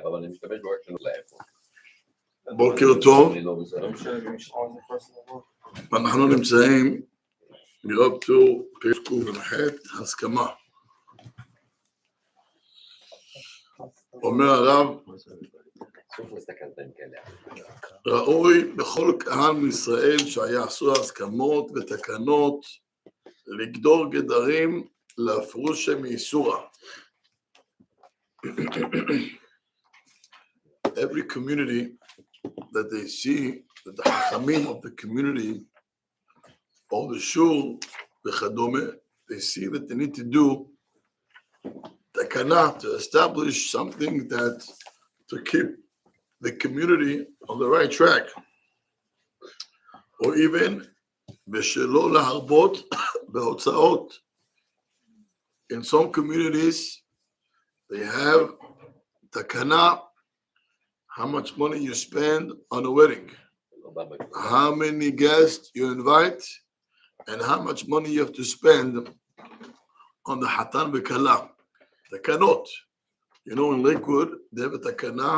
אבל אני משתמש בו רק שלנו לאיפה. בוקר טוב, אנחנו נמצאים מרוב פרק ק"ח, הסכמה. אומר הרב, ראוי בכל קהל מישראל שיעשו הסכמות ותקנות לגדור גדרים להפרוש מאיסורה. Every community that they see, that the hachamim of the community, or the shul, the chadome, they see that they need to do takana, to establish something that to keep the community on the right track. Or even, בשלא להרבות בהוצאות. In some communities, they have takana, how much money you spend on a wedding, how many guests you invite, and how much money you have to spend on the hatan v'kala. Takanot. You know, in Lakewood, they have a takana.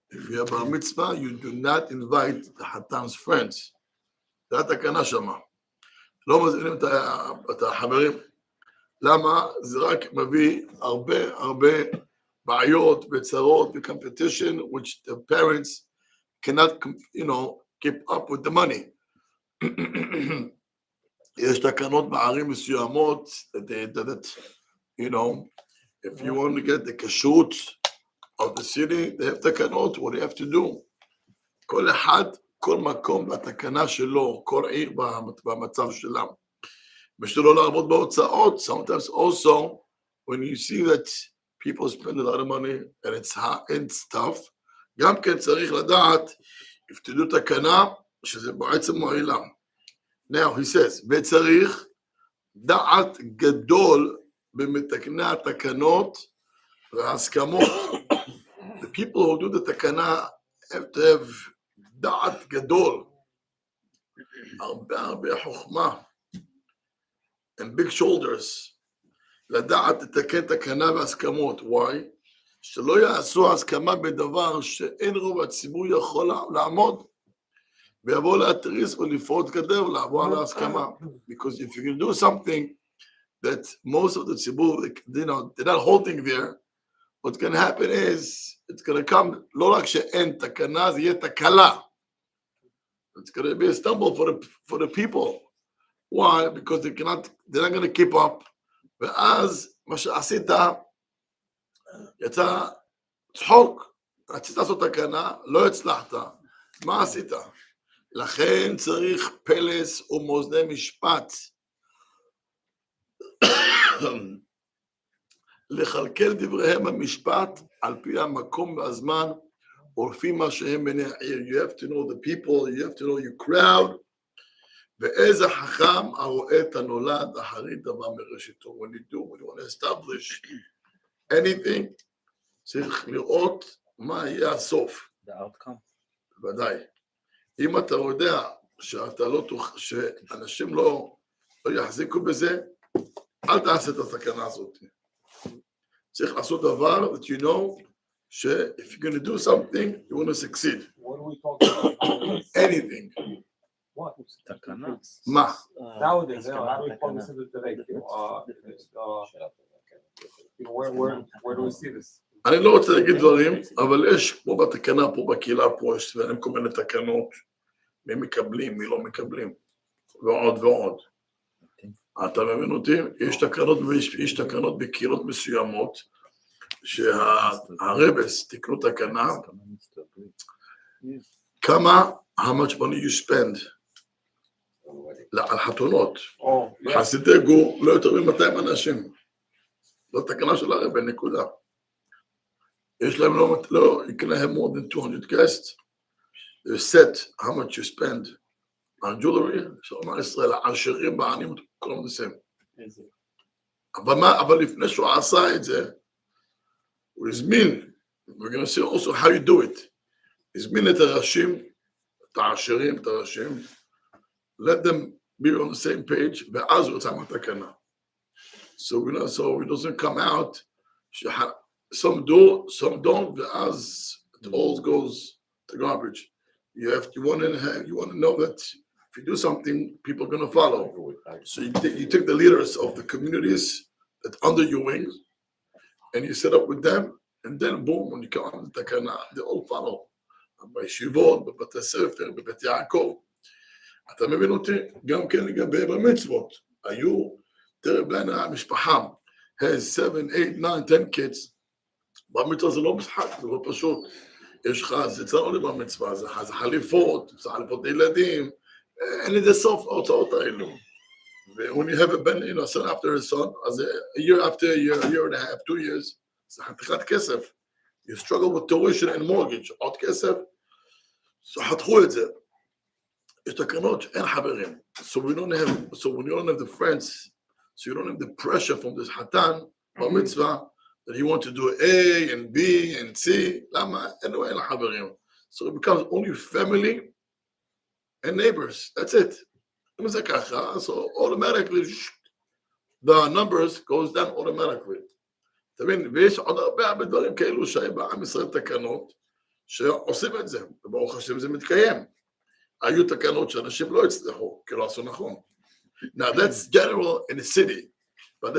If you have a mitzvah, you do not invite the hatan's friends. That takana shama. לא מזמינים את החברים. למה? זה רק מביא הרבה בעיות וצרות ו-competition, which the parents cannot, keep up with the money. יש תקנות בערים מסוימות, that, if you want to get the kashrut of the city, they have תקנות, what do you have to do? כל אחד, כל מקום בתקנה שלו, כל עיר במצב שלה. ושלא לעבוד בהוצאות, sometimes also, when you see that people spend a lot of money and it's tough, גם כן צריך לדעת, if to do תקנה, שזה בעצם מועילה. Now he says, וצריך דעת גדול במתקני התקנות וההסכמות. The people who do the תקנה have to have דעת גדול, הרבה חוכמה, and big shoulders, לדעת לתקן תקנה והסכמות. Why? שלא יעשו הסכמה בדבר שאין רוב הציבור יכול לעמוד, ויבוא להתריס ולפרוץ גדר ולעבור על ההסכמה. Because if you can do something that most of the ציבור, they're not holding there, what's going to happen is, it's going to come, לא רק שאין תקנה, זה יהיה תקלה. It's going to be a stumble for the people. Why? Because they're not going to keep up. ואז מה שעשית, יצא צחוק, רצית לעשות תקנה, לא הצלחת. מה עשית? לכן צריך פלס ומאזני משפט. לכלכל דבריהם במשפט על פי המקום והזמן, ולפי מה שהם בני העיר. You have to know the people, you have to know your crowd. ואיזה חכם הרואה את הנולד אחרי דבר מראשיתו. When you want to establish anything, צריך לראות מה יהיה הסוף. The outcome. ודאי. אם אתה יודע שאנשים לא יחזיקו בזה, אל תעשה את הסכנה הזאת. צריך לעשות דבר that you know, if you're going to do something, you want to succeed. What are we talking about? Anything. What? מה? Nowadays, how do we call this today? Where do we see this? אני לא רוצה להגיד דברים, אבל יש פה בתקנה, פה בקהילה, פה יש כל מיני תקנות, מי מקבלים, מי לא מקבלים, ועוד. אתה מבין אותי? יש תקנות בקהילות מסוימות, שהרבס תקנו תקנה, כמה, how much money you spend, על חתונות. חסידי גור לא יותר מ-200 אנשים. זו תקנה של הרבן, נקודה. יש להם לא, you can have more than 200 guests. They set how much you spend on jewelry, שאומר ישראל, העשירים בעניים, כולם נסים. אבל לפני שהוא עשה את זה, הוא הזמין, we're going to see also how you do it. הזמין את הראשים, את העשירים, את הראשים, let them be on the same page, ואז הוא יוצא מהתקנה. So it doesn't come out, some do, some don't, ואז it all goes to garbage. You want to know that if you do something, people are going to follow. So you take the leaders of the communities that under your wings, and you set up with them, and then boom, when you come on the takana, they all follow. בישיבות, בבתי ספר, בבית יעקב. אתה מבין אותי? גם כן לגבי במצוות. היו, תראה בין המשפחה, has 7, 8, 9, 10 kids. במצווה זה לא משחק, זה לא פשוט. יש לך, זה צריך לא להיות במצווה, זה חליפות, זה חליפות לילדים, אין לזה סוף ההוצאות האלו. When you have a ben, a son after a son, as a year after a year and a half, 2 years, זה חתיכת כסף. You struggle with tuition and mortgage, עוד כסף, so חתכו את זה. יש תקנות שאין חברים. So when you don't have the friends, so you don't have the pressure from this חתן, במצווה, that you want to do A and B and C, למה? אין חברים. So it becomes only family and neighbors, that's it. אם זה ככה, so automatically, the numbers goes down automatically. אתה מבין? ויש עוד הרבה דברים כאלו שהיו בעם ישראל תקנות שעושים את זה, וברוך השם זה מתקיים. היו תקנות שאנשים לא הצליחו, כי לא עשו נכון. Now that's general in the city, but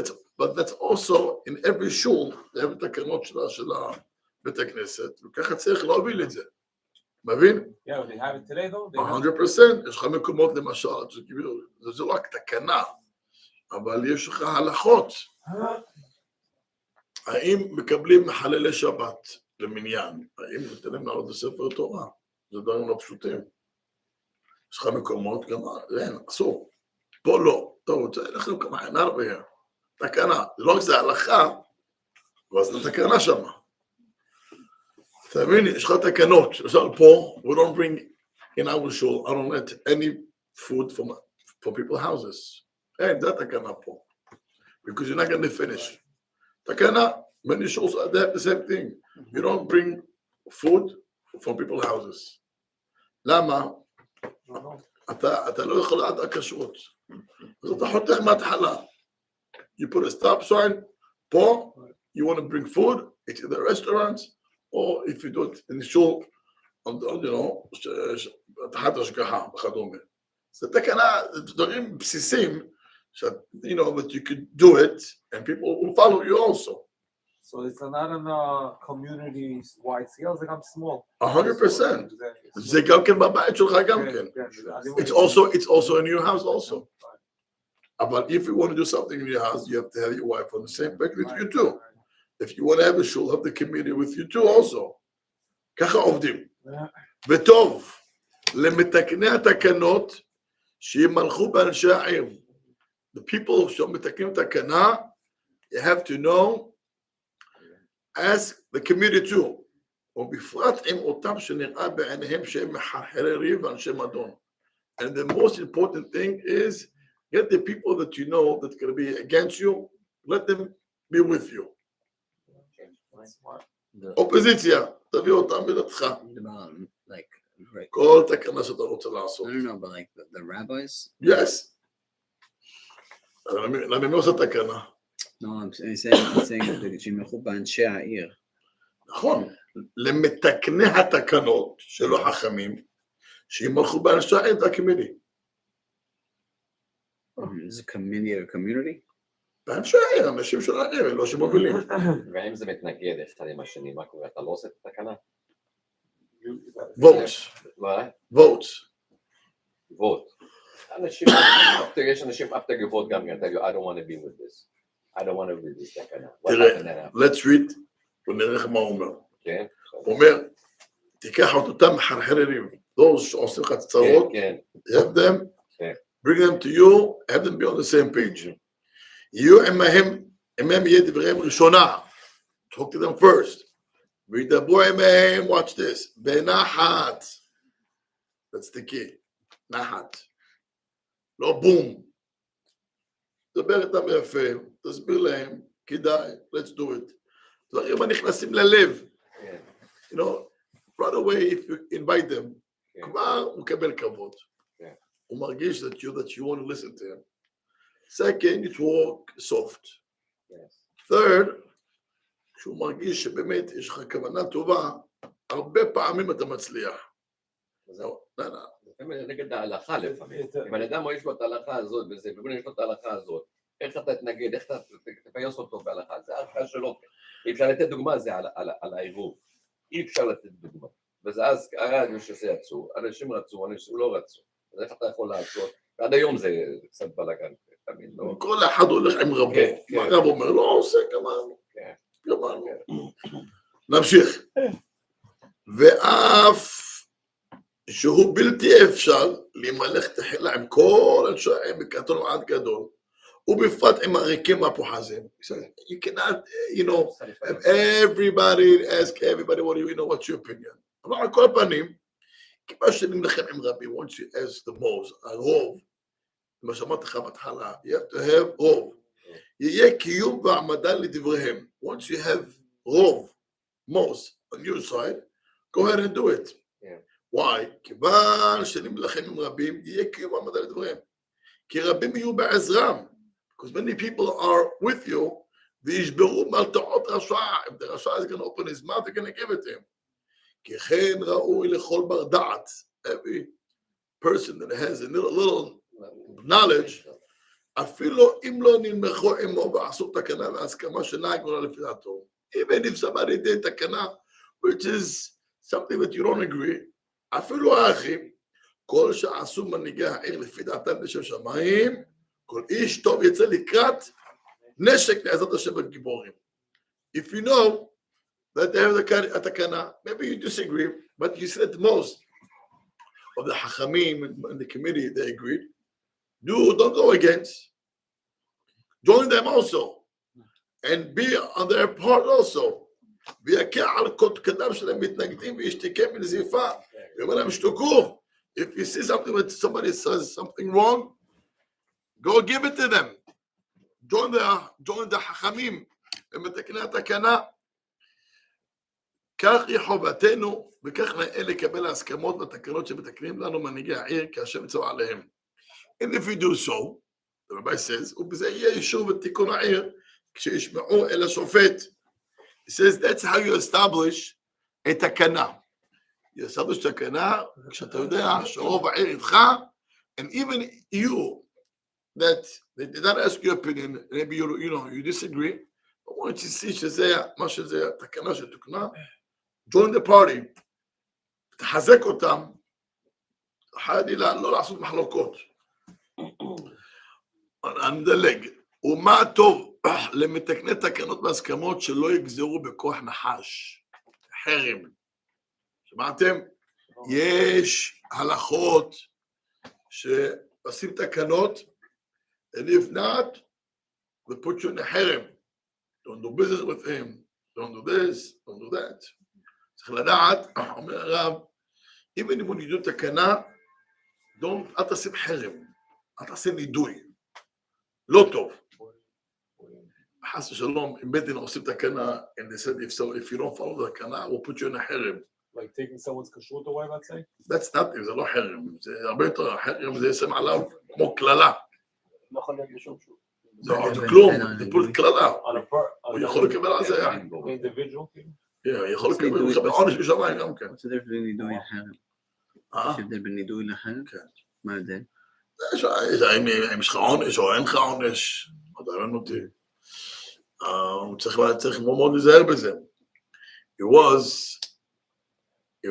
that's also in every shul, זה תקנות של בית הכנסת, וככה צריך להוביל את זה. מבין? Yeah, they have it today though. 100%, יש לך מקומות למשל, זה לא רק תקנה, אבל יש לך הלכות. האם מקבלים מחללי שבת למניין? האם נותנים לעלות לספר תורה? זה דברים לא פשוטים. יש לך מקומות גם, אין, אסור. פה לא. טוב, אנחנו כמה אין הרבה. תקנה. זה לא רק זה הלכה, אבל זה תקנה שם. אתה מבין, יש לך תקנות. למשל פה, we don't bring in our shul, I don't let any food from people's houses. אין, זה התקנה פה. Because you're not going to finish. Takana, many shows they have the same thing. You don't bring food from people's houses. Lama, אתה לא יכול לעד הכשרות. אז אתה חותך מההתחלה. You put a stop sign, פה, you want to bring food, it's in the restaurants, or if you do it in the shul, you know, תחת השגחה, וכדומה. זה תקנה, זה דברים בסיסיים, you know, that you could do it and people will follow you also. So it's not on a community-wide scale, it's like small. 100%. זה גם כן בבית שלך גם כן. It's also in your house also. But if you want to do something in your house, you have to have your wife on the same page with you too. If you want to have a shul, have the community with you too also. ככה עובדים. וטוב, למתקני התקנות שימלכו באנשי העיר. The people שמתקנים תקנה, you have to know, ask the community too, ובפרט עם אותם שנראה בעיניהם שהם מחרחרים ואנשי מדון. And the most important thing is, get the people that you know that are going to be against you, let them be with you. אופוזיציה, תביא אותם בדתך. כל תקנה שאתה רוצה לעשות. I don't know, but like the rabbis? Yes. למה מי עושה תקנה? No, I'm saying שילכו באנשי העיר. נכון, למתקני התקנות שלא חכמים, שימלכו באנשי העיר, זה הקמידי. זה community? באנשי העיר, אנשים של העיר, לא שמובילים. ואם זה מתנגד אחד עם השני, מה קורה? אתה לא עושה את התקנה? votes. יש אנשים after you vote גם, I don't want to be with this. I don't want to be with this תקנה. תראה, let's read, ונראה מה הוא אומר. הוא אומר, תיקח אותם מחרחרים, those שעושים לך צרות, have them, bring them to you, have them be on the same page. יהיו עמהם יהיה דבריהם ראשונה, talk to them first. וידברו עמהם, watch this, בנחת. That's the key, נחת. לא בום. דבר איתם יפה, תסביר להם, כדאי, let's do it. דברים הנכנסים ללב. You know, right away if you invite them, כבר הוא מקבל כבוד. הוא מרגיש that you want to listen to him. Second, you talk soft. Third, כשהוא מרגיש שבאמת יש לך כוונה טובה, הרבה פעמים אתה מצליח. זהו, זה נגד ההלכה לפעמים. אם בן אדם יש לו את ההלכה הזאת וזה, ובן יש לו את ההלכה הזאת, איך אתה תתנגד, איך אתה תפייס אותו בהלכה, זה ההלכה שלו. אי אפשר לתת דוגמה, זה על העירוב. אי אפשר לתת דוגמה. וזה אז, הרי שזה יצאו, אנשים רצו, אנשים לא רצו. אז איך אתה יכול לעשות? ועד היום זה קצת בלגן. כל אחד הולך עם רבו. מה רב אומר? לא עושה, גמרנו. גמרנו. נמשיך. ואף שהוא בלתי אפשר להימלך תחילה עם כל אנשי מקטון ועד גדול, ובפרט עם עריקים הפוחזים. You cannot, you know, have everybody ask everybody what you know, what's your opinion. אבל על כל פנים, כמה שנים לכם עם רבי, once you ask the most, הרוב, מה שאמרתי לך בהתחלה, you have to have רוב. יהיה קיום והעמדה לדבריהם. Once you have רוב, most, on your side, go ahead and do it. Why? כיוון שנים לכם עם רבים, יהיה קיום והעמדה לדבריהם. כי רבים יהיו בעזרם. Because many people are with you, וישברו מלטעות רשע. If the רשע is going to open his mouth, they're going to give it to him. כי כן ראוי לכל בר דעת. Every person that has a little knowledge, אפילו אם לא נלמחו עמו ועשו תקנה והסכמה שאינה גמורה לפי דעתו. Even if somebody did תקנה, which is something that you don't agree, אפילו האחים, כל שעשו מנהיגי העיר לפי דעתם לשם שמיים, כל איש טוב יצא לקראת נשק לעזרת השם בגיבורים. If you know that they have a תקנה, maybe you disagree, but you said most of the חכמים and the committee, they agreed. Don't go against. Join them also. And be on their part also. ויקע על קדם שלהם מתנגדים וישתקם מנזיפה. ואומר להם שתוקו. If you see something that somebody says something wrong, go give it to them. Join the חכמים. ומתקני התקנה. כך היא חובתנו, וכך נאה לקבל ההסכמות והתקנות שמתקנים לנו מנהיגי העיר, כאשר מצווה עליהם. And if you do so, the Rabbi says, ובזה יהיה אישור ותיקון העיר, כשישמעו אל השופט. He says, that's how you establish a תקנה. You establish תקנה, כשאתה יודע שרוב העיר איתך, and even you, that they did not ask your opinion, maybe you disagree, but once you see שזה, מה שזה, תקנה שתוקנה, join the party, תחזק אותם, חלילה, לא לעשות מחלוקות. נדלג, ומה טוב למתקני תקנות והסכמות שלא יגזרו בכוח נחש, חרם. שמעתם? יש הלכות שעושים תקנות, and if not, they put you in a חרם. Don't do business with him, don't do this, don't do that. צריך לדעת, אומר הרב, even אם הוא נידוי תקנה, אל תשים חרם, אל תעשה נידוי, לא טוב. חס ושלום, אם בית דין עושים תקנה, and they said, if you don't follow the תקנה, we'll put you in a חרם. Like taking someone's kashrut away, let's say? That's nothing, זה לא חרם, זה הרבה יותר, חרם זה שם עליו כמו כללה. לא יכול להיות בשום שוב. זה כלום, זה פשוט כללה. הוא יכול לקבל על זה. Individual? יכול לקבל עונש בשמיים גם כן. what's the difference בין נידוי לחרם? יש הבדל בין נידוי לחרם? מה ההבדל? אם יש לך עונש או אין לך עונש, עוד הרעיון אותי. הוא צריך מאוד להיזהר בזה. It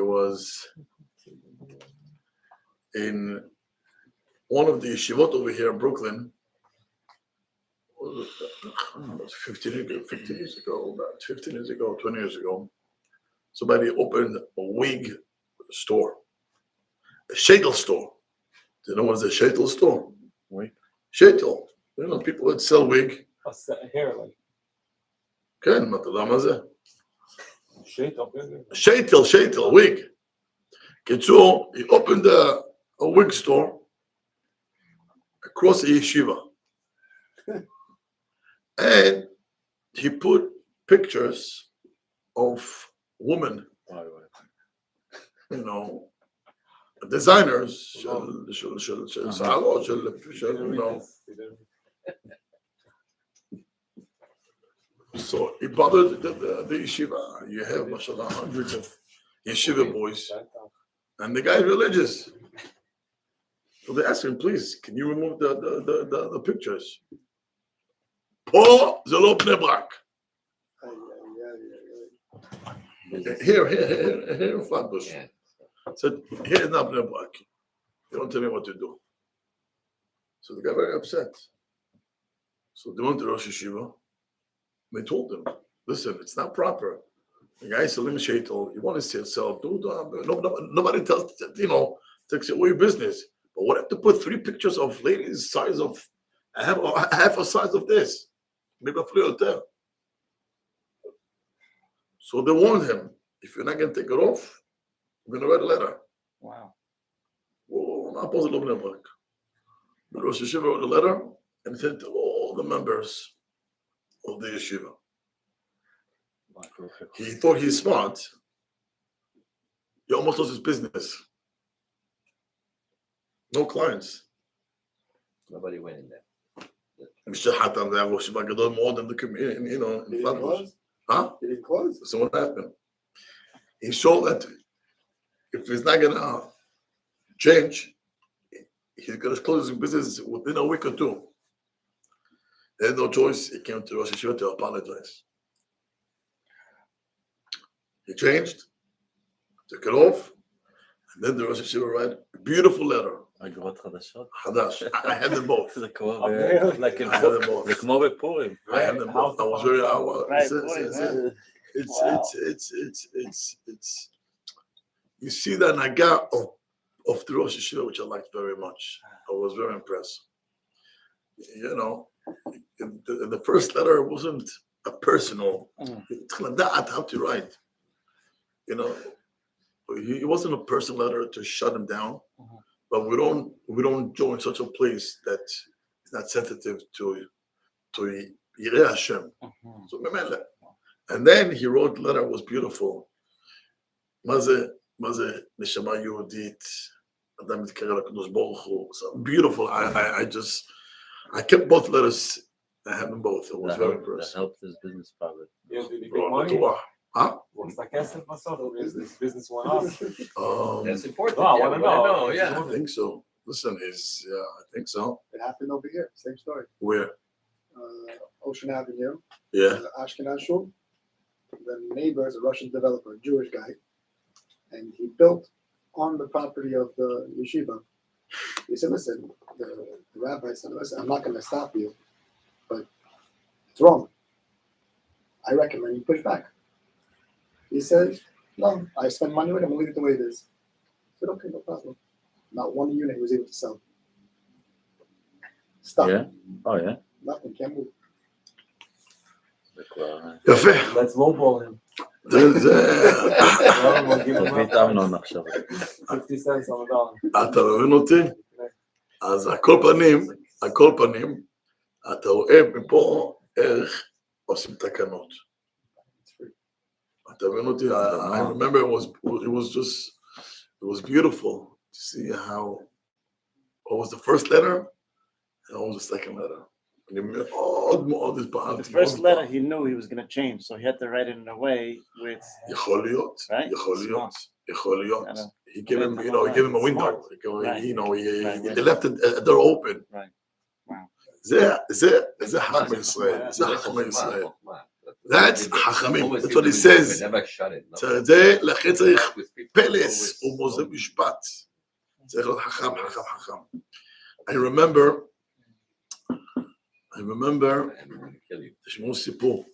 was in one of the yeshivot over here in Brooklyn, 15 years ago, about 15 years ago, 20 years ago, somebody opened a wig store, a sheitel store. Do you know what's a sheitel store? Oui. Sheitel. You know, people that sell wig. Hair, like. כן, מה אתה יודע מה זה? Sheitel. Sheitel, wig. So he opened a wig store across the yeshiva. And he put pictures of women, you know, designers, So he bothered the yeshiva. You have, mashallah, hundreds of yeshiva boys, and the guy is religious. So they asked him, please, can you remove the pictures? Po zelo Bnei Brak. Here in Flatbush. Yeah. Said, here is not Bnei Brak. You don't tell me what to do. So the guy very upset. So they went to Rosh Yeshiva. They told him, listen, it's not proper. The guy is selling shaitel. You want to sell, do nobody tells, takes away your business. But what if to put 3 pictures of ladies size of half a size of this? Maybe a hotel. So they warned him, if you're not going to take it off, we're going to write a letter. Wow. Well, not possible to work. The Rosh Yeshiva wrote a letter and sent to all the members of the yeshiva. He thought he's smart. He almost lost his business. No clients. Nobody went in there. Mr. Hatorah, they have Rosh Yeshiva Gadol more than the community, in Did it Flatbush. close? Huh? Did it close? So what happened? He showed that if he's not gonna change, he's gonna close his business within a week or 2. They had no choice. He came to Rosh Yeshiva to apologize. He changed, took it off, and then the Rosh Yeshiva wrote a beautiful letter. אגרות חדשות? Hadash. I had them both. זה כמו I had them both. זה כמו בפורים. I had them both. I was very. Right, It's. You see the naga of the Rosh Yeshiva, which I liked very much. I was very impressed. In the first letter wasn't a personal. How to write. It wasn't a personal letter to shut him down. But we don't join such a place that is not sensitive to Yireh Hashem. So, and then he wrote the letter, was beautiful. Maze neshama yehudit, adam mitkarev l'kadosh baruch hu. So beautiful. I kept both letters. I have them both. It was very impressive. That helped his business probably. Yeah, did he get Bro, money? Torah. Huh? What's that guessing myself? This business went off. That's important. No, I Yeah, wanna we wanna know. Yeah. I think so. Listen, I think so. It happened over here. Same story. Where? Ocean Avenue, Yeah. Ashkenaz Shul. The neighbor is a Russian developer, a Jewish guy, and he built on the property of the yeshiva. He said, listen, the rabbi said, listen, I'm not going to stop you, but it's wrong. I recommend you push back. He says, no, I spend money with it, I'm going to leave it the way it is. I said, okay, no problem. Not one unit he was able to sell. Stop. Yeah? Oh, yeah? Nothing, can't move. זה כבר... יפה. Let's lowball him. We'll give him תביא את אמנון עכשיו. 50 cents on the dollar. אתה מבין אותי? אז על כל פנים, אתה רואה מפה איך עושים תקנות. אתה מבין אותי? I remember it was beautiful to see what was the first letter and what was the second letter. The first letter he knew he was going to change, so he had to write it in a way with. יכול להיות. He gave him, he gave him a window. Right. They left the door open. Right. Wow. זה חכמי ישראל. זה חכמי ישראל. That's חכמים. That's what he says. זה לכן צריך פלס או מוזר משפט. צריך להיות חכם. I remember, תשמעו סיפור.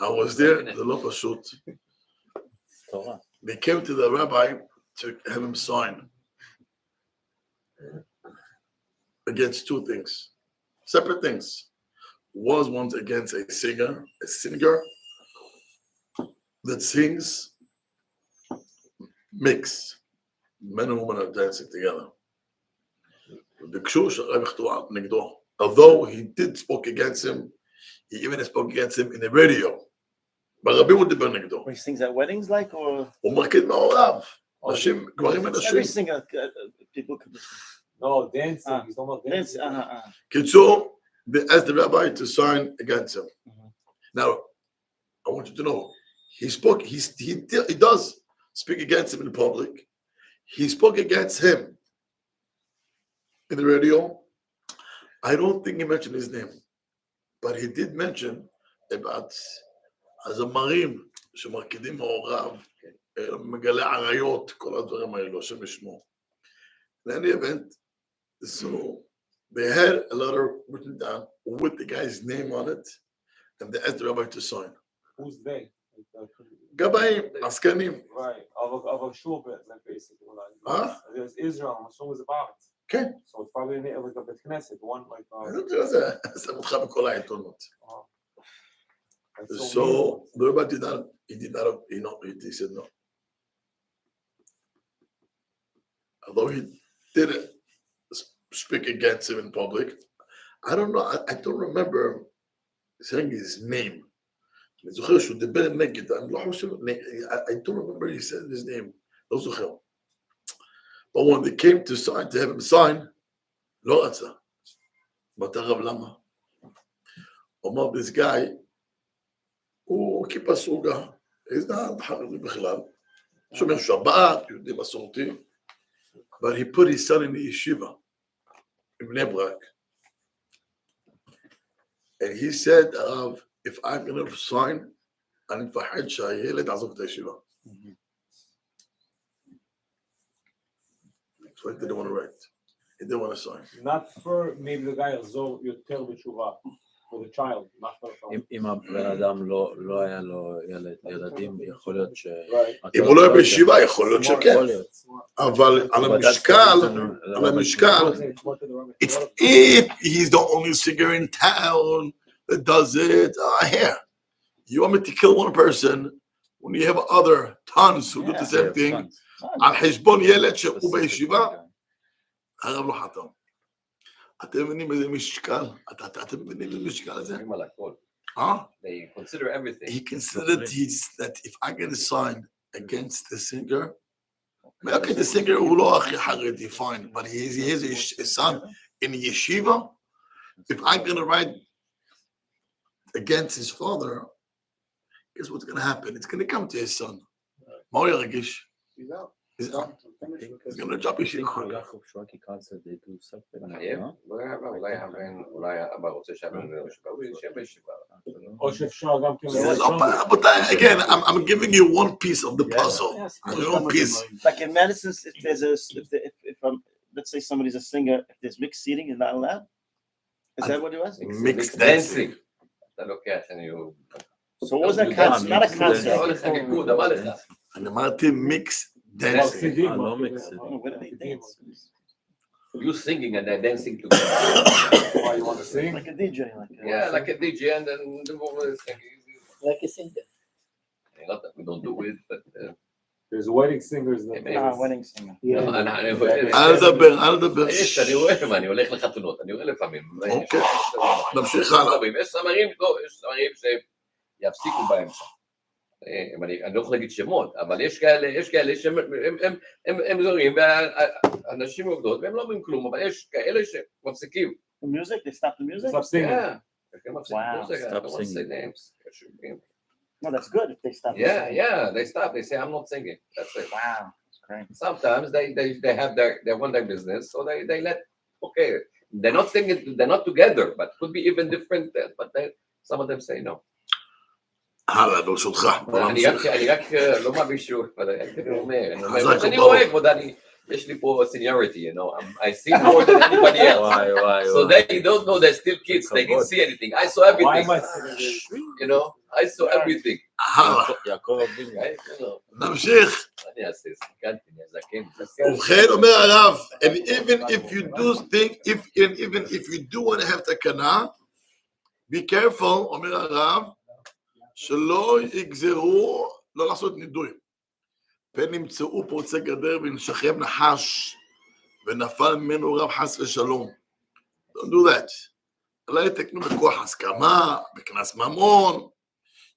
I was there, זה לא פשוט. תורה. They came to the rabbi to have him sign against 2 things, separate things. One's against a singer that sings mix. Men and women are dancing together. Although he did spoke against him, he even spoke against him in the radio. ברבים הוא דיבר נגדו. He sings at weddings like or? הוא מרקיד מעורב. נשים, גברים ונשים. Every singer, people could listen. No, dancing. He's not dancing. קיצור, they asked the rabbi to sign against him. Now, I want you to know, he does speak against him in public. He spoke against him in the radio. I don't think he mentioned his name, but he did mention about הזמרים שמרקידים מעורב, מגלה עריות, כל הדברים האלו, השם ישמור. In any event, so they had a letter written down with the guy's name on it, and they asked the rabbi to sign. Who's they? גבאים, עסקנים. Right. Of a shul, like basically. Huh? There's Israel, I'm assuming it's about it. כן. So it's probably like a bet Knesset, one like. שם אותך בכל העיתונות. That's So the rabbi he said no. Although he didn't speak against him in public, I don't know, I don't remember saying his name. I don't remember he said his name. But when they came to have him sign, לא רצה. בתרב למה? אומר, this guy, הוא כיפה סרוגה, איזה חרדי בכלל, שומר שבת, יהודי מסורתי, but he put his son in the yeshiva, in Bnei Brak, and he said, if I'm going to sign, אני מפחד שהילד יעזוב את הישיבה. So he didn't want to write. He didn't want to sign. Not for maybe the guy יחזור יותר בתשובה, for the child, not for the child. אם הבן אדם לא היה לו ילדים, יכול להיות ש... אם הוא לא היה בישיבה, יכול להיות שכן. אבל על המשקל, it's if he's the only singer in town that does it. Here, you want me to kill one person when you have other tons who do the same thing, על חשבון ילד שהוא בישיבה, הרב לא חתם. אתם מבינים איזה משקל? אתם מבינים איזה משקל הזה? They consider everything. He considered that if I'm going to sign against the singer, okay, the singer הוא לא הכי חרדי, fine, but he has a son in yeshiva. If I'm going to write against his father, guess what's going to happen? It's going to come to his son. מה הוא ירגיש? He's out. He's out. He's going to drop yeshiva. אולי אבא רוצה שהבן יושב בישיבה. או שאפשר גם כן... Again, I'm giving you one piece of the puzzle. One piece. Like in medicine, if there's let's say somebody's a singer, if there's mixed seating, is not allowed. Is that what it was? Mixed dancing. אתה לוקח, אני... So what was that concert? Not a concert. אני אמרתי mixed dancing. What do they dance? You singing and they're dancing together. Why you want to sing? Like a DJ, Yeah, like a DJ and then the woman is singing. Like a singer. Not that we don't do it, but... There's wedding singers. Wedding singer. אל לדבר. אני רואה מה, אני הולך לחתונות, אני רואה לפעמים. אוקיי, נמשיך הלאה. יש סמרים שיפסיקו באמצע. אני לא יכול להגיד שמות, אבל יש כאלה שהם זורים, והאנשים עובדות, והם לא אומרים כלום, אבל יש כאלה שמפסיקים. The music? They stop the music? Stop singing. Wow. Stop singing. No, that's good if they stop. Yeah, they stop. They say, I'm not singing. That's it. Wow, that's great. Sometimes they have they want their business, so they let, okay, they're not singing, they're not together, but could be even different, but some of them say no. הלאה, ברשותך. אני רק לא מה בישהו, אבל אני רואה, כבוד, יש לי פה seniority, you know, I see more than anybody else. So they don't know, they're still kids, they didn't see anything. I saw everything. You know, I saw everything. הלאה. נמשיך. אני אעשה, סתכלתי, נזקן. ובכן אומר הרב, and even if you do want to have תקנה, be careful, אומר הרב, שלא יגזרו, לא לעשות נידוי. פן נמצאו פורצי גדר ונשכם נחש, ונפל ממנו רב חס ושלום. Don't do that. אולי יתקנו בכוח הסכמה, בכנס ממון.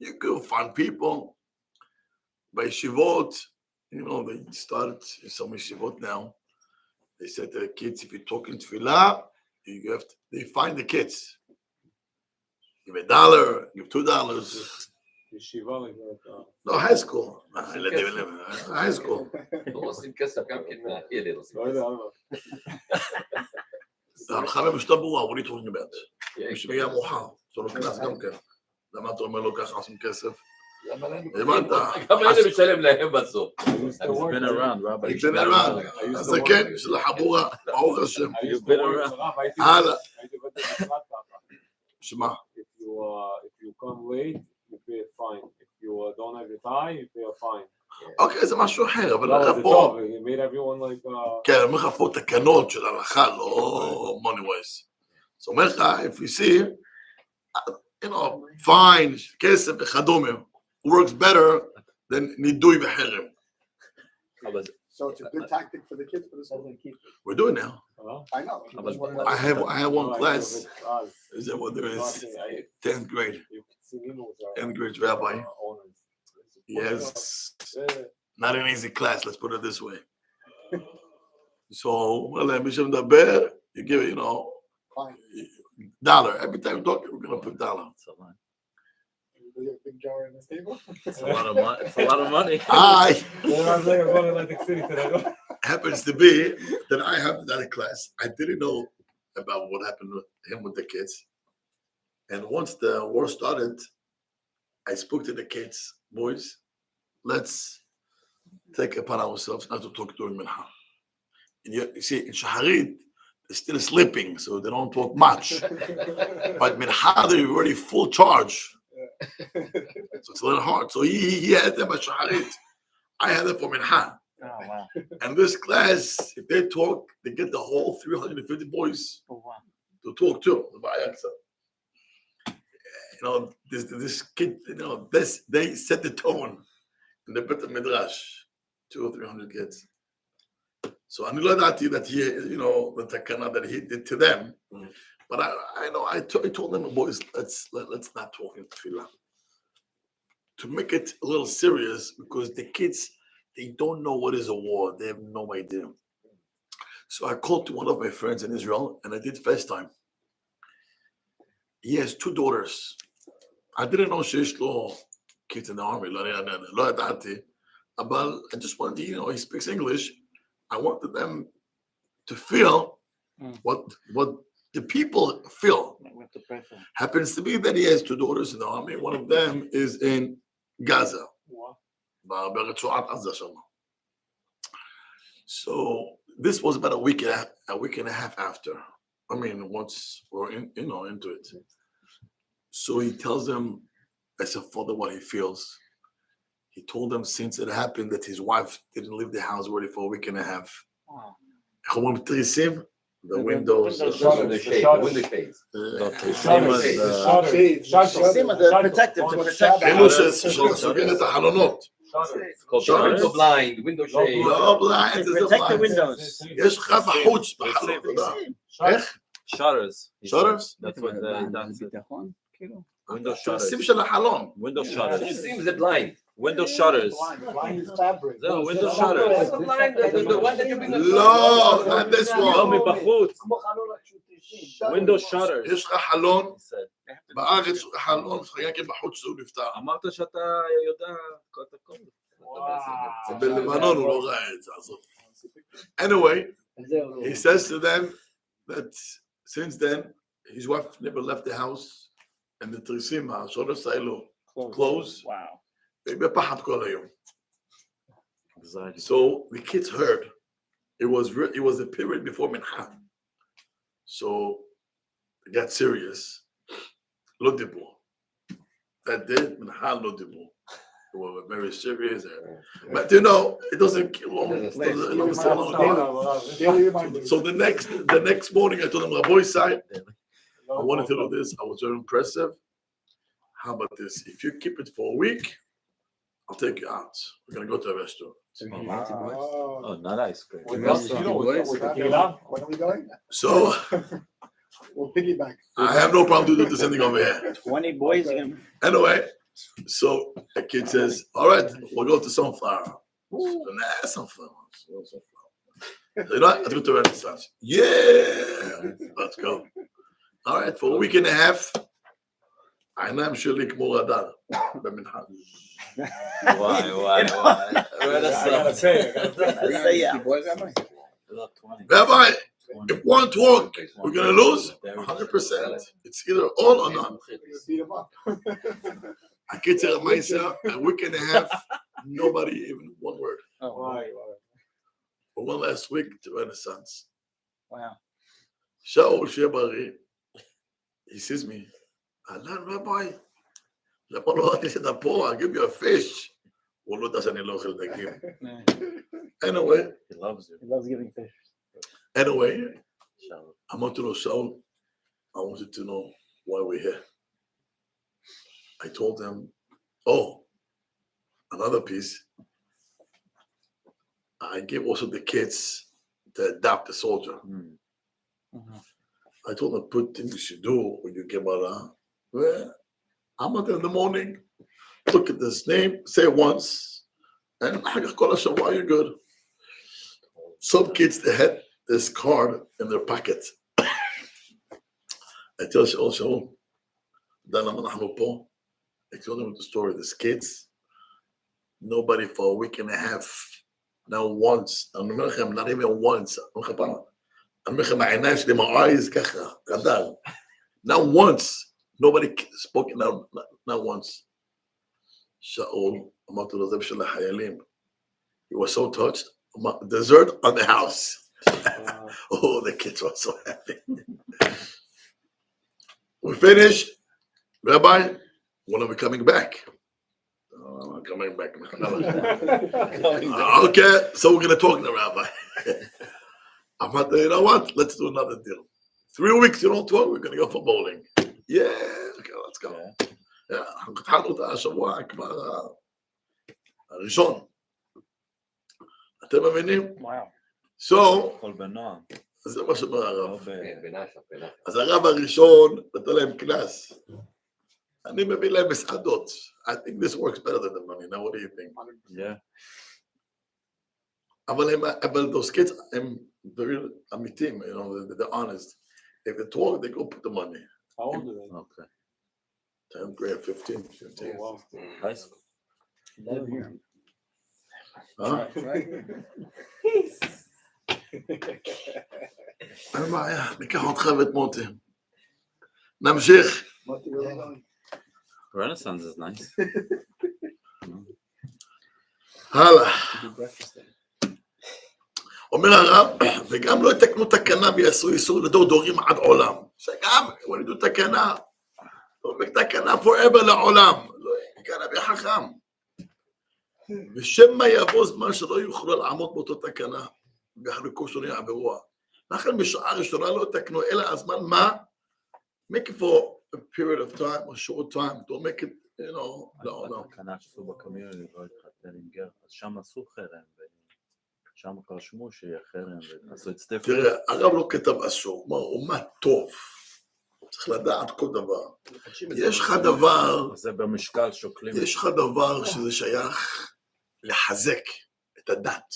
You can find people. בישיבות, you know, they started in some ישיבות now. They said to the kids, if you talk in תפילה, they find the kids. Give $1, give $2. ישיבה like No, high school. High school. לא עושים כסף גם כן מהילד. לא יודע, ההלכה במשנה ברורה, what are you talking about? מי שמגיע מאוחר, יש לו קנס גם כן. למה אתה אומר לו ככה עושים כסף? הבנת? גם אלה משלם להם בסוף. It's been around, Rabbi. It's been around. אז זה כן, של החבורה, ברוך השם. You've been around. הלאה. הייתי בבית המשפט ככה. שמה? If you come late, you pay a fine. If you don't have your tie, you pay a fine. אוקיי, זה משהו אחר, אבל לא, לך זה פה, טוב, it made everyone like... כן, אומר לך פה תקנות של הלכה, לא money ways. זאת אומרת לך, if you see, you know, fine, כסף וכדומה, works better than נידוי בחרם. So it's a good tactic for the kids for this whole thing. We're doing now. I know. I have one class, is that what there is? 10th grade. 10th grade rabbi. Yes. Not an easy class, let's put it this way. So, well, מי שמדבר, you give it, you know, $1. Every time we talk, we're going to put $1. You have a big jar in this table. It's a lot of money. It's a lot of money. Happens to be that I have that class. I didn't know about what happened with him with the kids. And once the war started, I spoke to the kids, boys, let's take upon ourselves not to talk during Minha. And you see, in Shaharit, they're still sleeping, so they don't talk much. But Minha, they're already full charge. So it's a little hard. So he had them at Shaharit. I had them for Minha. Oh, wow. And this class, if they talk, they get the whole 350 boys Oh, wow. to talk too. You know, this kid, you know, they set the tone in the Beit Midrash, 200 or 300 kids. So I knew that he, you know, the takana that he did to them. But I know I told them, boys, let's not talk in tefillah. To make it a little serious, because the kids, they don't know what is a war. They have no idea. So I called to one of my friends in Israel, and I did FaceTime. He has 2 daughters. I didn't know שיש לו kids in the army. לא ידעתי. אבל I just wanted to, you know, he speaks English. I wanted them to feel what the people feel. We have to pray for him. Happens to be that he has 2 daughters in the army. One of them is in Gaza. ברצועת עזה שם. So this was about a week and a half after. I mean, once we're into it. So he tells them, as a father, what he feels. He told them since it happened that his wife didn't leave the house already for a week and a half. איך אומרים תריסים? The windows. The window shades. Protective, to protect אלו שסוגר את החלונות. Window blind, window shade. לא blind, זה protect the blind. windows. יש לך בחוץ בחלון, אתה יודע. איך? Shutters. he said. Shutters? That's what that's it. ביטחון, כאילו. Window תריסים shutters. של החלון. Window shutters. Trim the blind. Window shutters. Blind is fabric. זהו, window shutters. The blind, the one that you bring. לא, not this לא one. מבחוץ. Window shutters. יש לך חלון, he said. בארץ יש לך חלון, יש לך יקל בחוץ שהוא נפתח. אמרת שאתה יודע את הכל. זה בלבנון הוא לא ראה את זה, עזוב. Anyway, he says to them that since then, his wife never left the house, and the תריסים, השורש האלו, closed, Wow. ובפחד כל היום. Anxiety. So the kids heard. It was a period before Minha. So it got serious. לא דיברו. That day, Minha לא דיברו. They were very serious. But you know, it doesn't kill long. It doesn't stay long. So the next morning, I told him, Rabbi side, I wanted to do this. I was very impressive. How about this? If you keep it for a week, I'll take you out. We're gonna go to a restaurant. Oh, not ice cream. When are we going? So We'll piggyback. I have no problem to do the same thing over here. 20 boys again. Anyway, so the kid says, all right, we'll go to Sunflower. Nah, Sunflower. You know what? Let's go to a restaurant. Yeah, let's go. All right, for a week and a half, העיניים שלי כמו רדאר במנחה. וואי, וואי, וואי. Rabbi, if 1 we're going to lose 100%. It's either all or none. Beat him up. I get to myself, a week and a half, nobody even one word. Why? For one last week to Renaissance. Wow. Shaul Shebari, he sees me. Alan, Rabbi, I'll give you a fish. Anyway, He loves you. He loves giving fish. anyway, Shaul. I want to know, Shaul, I wanted to know why we're here. I told them, oh, another piece. I gave also the kids to adopt a soldier. I told them, put things you should do when you get out. Well, I'm out in the morning, look at this name, say it once, and you're good. Some kids, they had this card in their pocket. I tell Shaul, I told them the story. These kids, nobody for a week and a half, not once, not even once. My eyes, not once. Nobody spoke, not once. Shaul, he was so touched. Dessert on the house. Oh, the kids were so happy. We finished. Rabbi, when are we coming back? I'm coming back. Okay, so we're going to talk to the Rabbi. I'm like, you know what? Let's do another deal. 3 weeks, you don't talk, we're going to go for bowling. Yeah, okay, let's go. Yeah, התחלנו את השבוע כבר הראשון. אתם מבינים? Wow. So, הכל בנועם. זה מה שאומר הרב. לא ב- בנחת. אז הרב הראשון נתן להם קנס. אני מביא להם מסעדות. I think this works better than the money. Now, what do you think? Yeah. אבל those kids הם very אמיתיים, you know, they're honest. If they talk, they go put the money. How old are they? Okay. 10th grade, 15. Oh, wow. High school. Live here. Huh? Right? אין בעיה, ניקח אותך ואת מוטי. נמשיך. Renaissance is nice. הלאה. Do breakfast there. אומר הרב, וגם לא יתקנו תקנה ויעשו איסור לדור דורים עד עולם. שגם, ולידו תקנה. לא תקנה forever לעולם. לא יקנה בחכם. ושם מה יבוא זמן שלא יוכלו לעמוד באותו תקנה. ויחלקו שוני עברוה. לכן בשעה ראשונה לא יתקנו, אלא הזמן מה? Make it for a period of time, a short time. Don't make it, you know, no. התקנה שעשו בקומיוניטי לא התחתן עם גר, אז שם עשו חרם, ושם רשמו שיהיה חרם, ועשו את סטפן. תראה, הרב לא כתב אסור, הוא מה טוב. צריך לדעת כל דבר. יש לך דבר, זה במשקל שוקלים. יש לך דבר שזה שייך לחזק את הדת.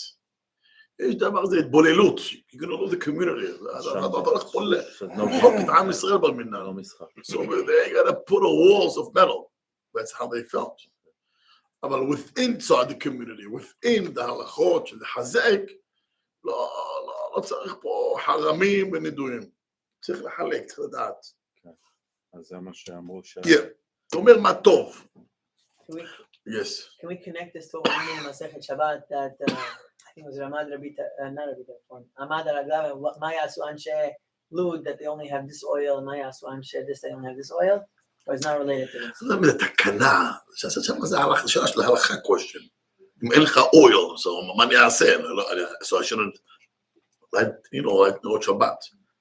יש דבר זה התבוללות. You can know the community. אתה הולך פה למחוק את עם ישראל במדינה. לא משחק. So they got to put a walls of metal. That's how they felt. אבל inside the community, within the הלכות של לחזק, לא צריך פה חרמים ונידויים. צריך לחלק, צריך לדעת. אז זה מה שאמרו ש... אתה אומר מה טוב. Yes. Can we connect this to what we mean in Masechet Shabbat that I think it was Ramad Rabbi, not Rabbi Telefon, Amad al-Aglav, מה יעשו אנשי לוד that they only have this oil, and מה יעשו אנשי this they only have this oil, or it's not related to this? זה תקנה, שם זה שאלה של ההלכה question. אם אין לך oil, so מה אני אעשה? So I shouldn't, you know, like נרות שבת.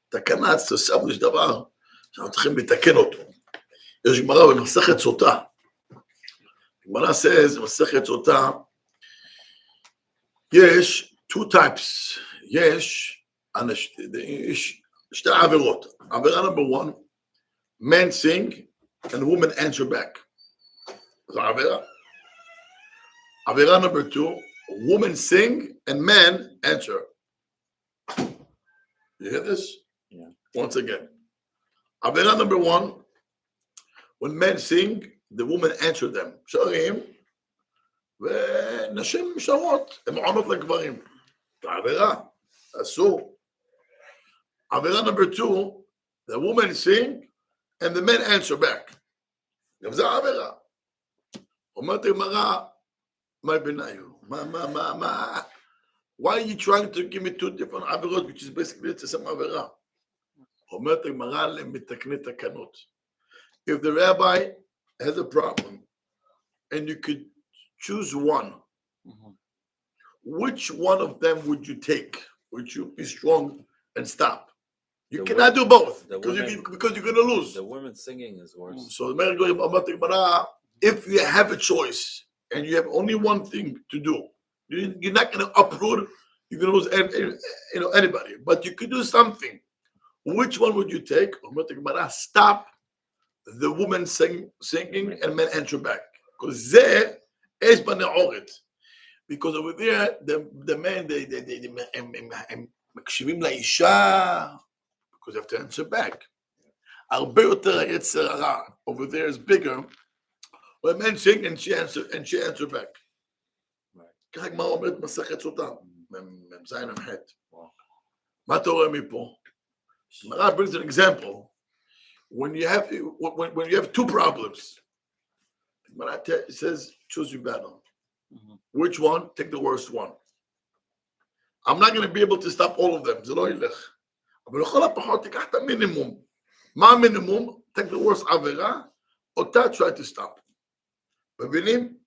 תקנה זה establish דבר שאנחנו צריכים לתקן אותו. יש גמרא במסכת סוטה. גמרא says, במסכת סוטה, יש two types, יש שתי עבירות. עבירה number 1, men sing and women answer back. זו עבירה. עבירה number 2, women sing and men answer. You hear this? Yeah. Once again. עבירה number 1, when men sing, the women answer them. שרים, ונשים שרות, הן עונות לגברים. זה עבירה, אסור. עבירה number 2, the women sing, and the men answer back. גם זה עבירה. אומרת הגמרא, מה בינינו? מה? Why are you trying to give me 2 different עבירות, which is basically the same עבירה? אומרת הגמרא למתקני תקנות. If the rabbi has a problem, and you could choose one, which one of them would you take? Would you be strong and stop? You cannot do both, because you're going to lose. The women singing is worse. So if you have a choice and you have only one thing to do, you're not going to uproot, you're going to lose anybody, but you could do something. Which one would you take? Stop the woman singing and men answer back. Because there is בנעורת. Because over there, the men, הם מקשיבים לאישה, because they have to answer back. הרבה יותר היצר הרע. Over there is bigger. When men sing and she answer back. ככה גמרא אומרת מסכת סוטה. מזין ממחת. מה אתה רואה מפה? Mara brings an example. When you have 2 problems, Mara says, choose your battle. Which one? Take the worst one. I'm not going to be able to stop all of them. זה לא ילך. אבל לכל הפחות תיקח את המינימום. מה המינימום? Take the worst עבירה, אותה try to stop. מבינים?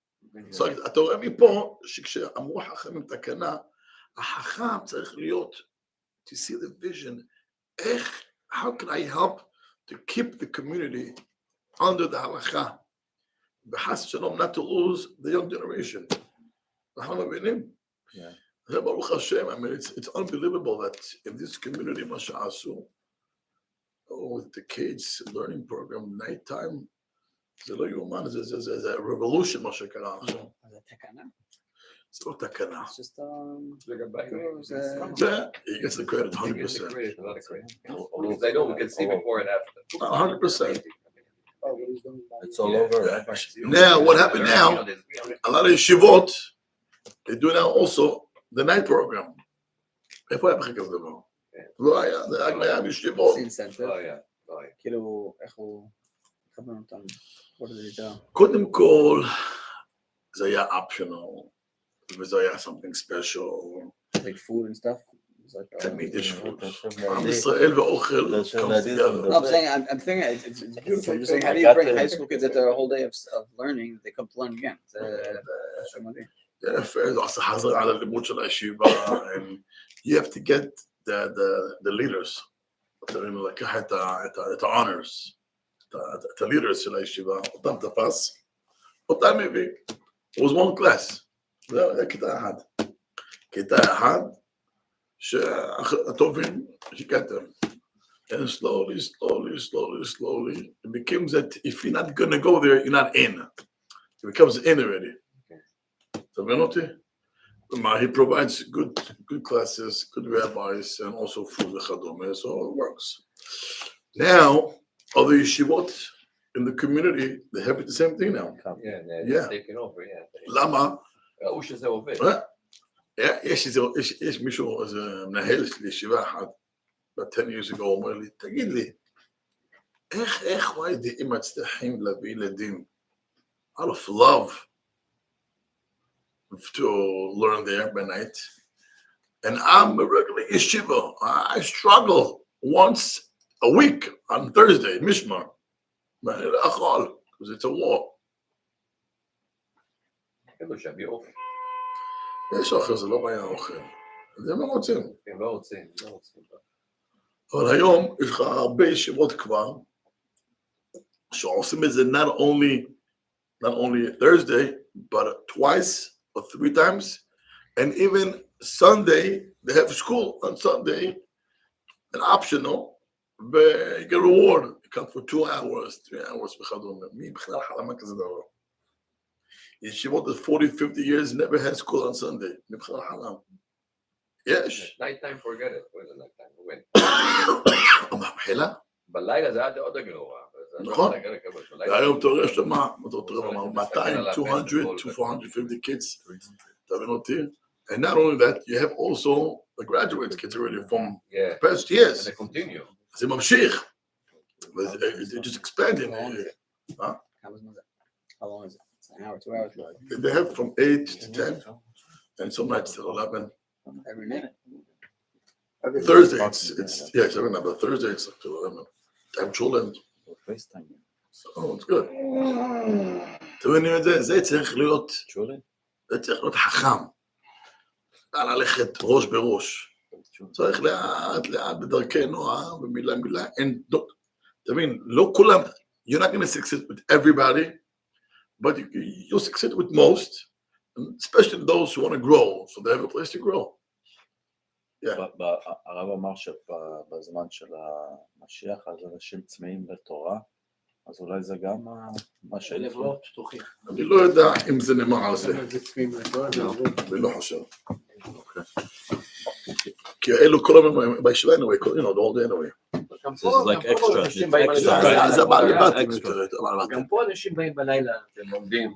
אתה רואה מפה שכשאמרו חכמים תקנה, החכם צריך להיות, to see the vision, how can I help to keep the community under the halakha? B'chas shalom, not to lose the young generation. Yeah. Baruch Hashem, I mean, it's unbelievable that in this community, Masha Asu, with the kids learning program, nighttime, it's a revolution, Masha Kara. It's not takana. It's just He gets the credit 100%. They know we can see before and after. 100%. It's all over. Yeah. Now, what happened now? A lot of yeshivot, they do now also the night program. איפה היה בחלק הזה דבר? לא היה, זה רק היה בישיבות. כאילו, איך הוא מכוון אותם? קודם כל, זה היה optional. וזה היה something special. Like food and stuff? תמיד יש food. עם ישראל ואוכל. No, I'm saying, I'm thinking it's beautiful. I'm just saying, how do you bring high school kids after a whole day of learning, they come to learn again? Yeah, fair. זה עושה חזר על הלימוד של הישיבה. And you have to get the leaders. לקח את ה-honors. את ה-leaders של הישיבה. אותם תפס. אותם מביא. It was one class. זה כיתה אחד. כיתה אחד, שהטובים, שיקטם. And slowly, it becomes that if you're not going to go there, you're not in. It becomes in already. אתה מבין אותי? He provides good classes, good rabbis, and also food וכדומה, so it works. Now, other yeshivot in the community, they have the same thing now. Yeah, they're taking over, yeah. למה? ראו שזה עובד. יש מישהו, איזה מנהל של ישיבה אחת, about 10 years ago, אומר לי, תגיד לי, איך YDM מצליחים להביא ילדים out of love to learn there by night, and I'm a regular yeshiva. I struggle once a week on Thursday, Mishmar, because it's a war. יש אוכל, זה לא בעיה אוכל. זה מה רוצים. הם לא רוצים. אבל היום יש לך הרבה ישיבות כבר, שעושים את זה not only Thursday, but twice or 3 times, and even Sunday, they have school on Sunday, an optional, but you get a reward. You come for 2 hours, 3 hours, וכדומה. מי בכלל חלמה כזה דבר? Yeshivot is 40-50 years, never had school on Sunday. Yes. Nighttime, forget it. What is it nighttime? When? בלילה? בלילה זה היה עוד גרוע. נכון. והיום אתה רואה שמה, אתה רואה 200, 200, 250 kids, תבין אותי? And not only that, you have also the graduate kids already from Yeah. past years. They continue. זה ממשיך. They're just expanding. כמה זמן זה? How long is it? It's an hour, 2 hours. They have from 8 to 10, and some nights till 11. Every night. Thursday, it's yeah, I remember. Thursday, it's till 11. I'm children. Oh, it's good. אתם מבינים את זה? זה צריך להיות, זה צריך להיות חכם. ללכת ראש בראש. צריך לאט לאט בדרכי נועה, במילה מילה. תבין, לא כולם, you're not going to succeed with everybody, but you'll succeed with most, especially those who want to grow, so they have a place to grow. הרב אמר שבזמן של המשיח אז אנשים צמאים לתורה, אז אולי זה גם מה שלפני. אני לא יודע אם זה נאמר על זה. אני לא חושב. כי אלו כל הזמן בישיבה anyway, you know, the whole day anyway. extra. זה הבעל לבטים. גם פה אנשים באים בלילה. הם לומדים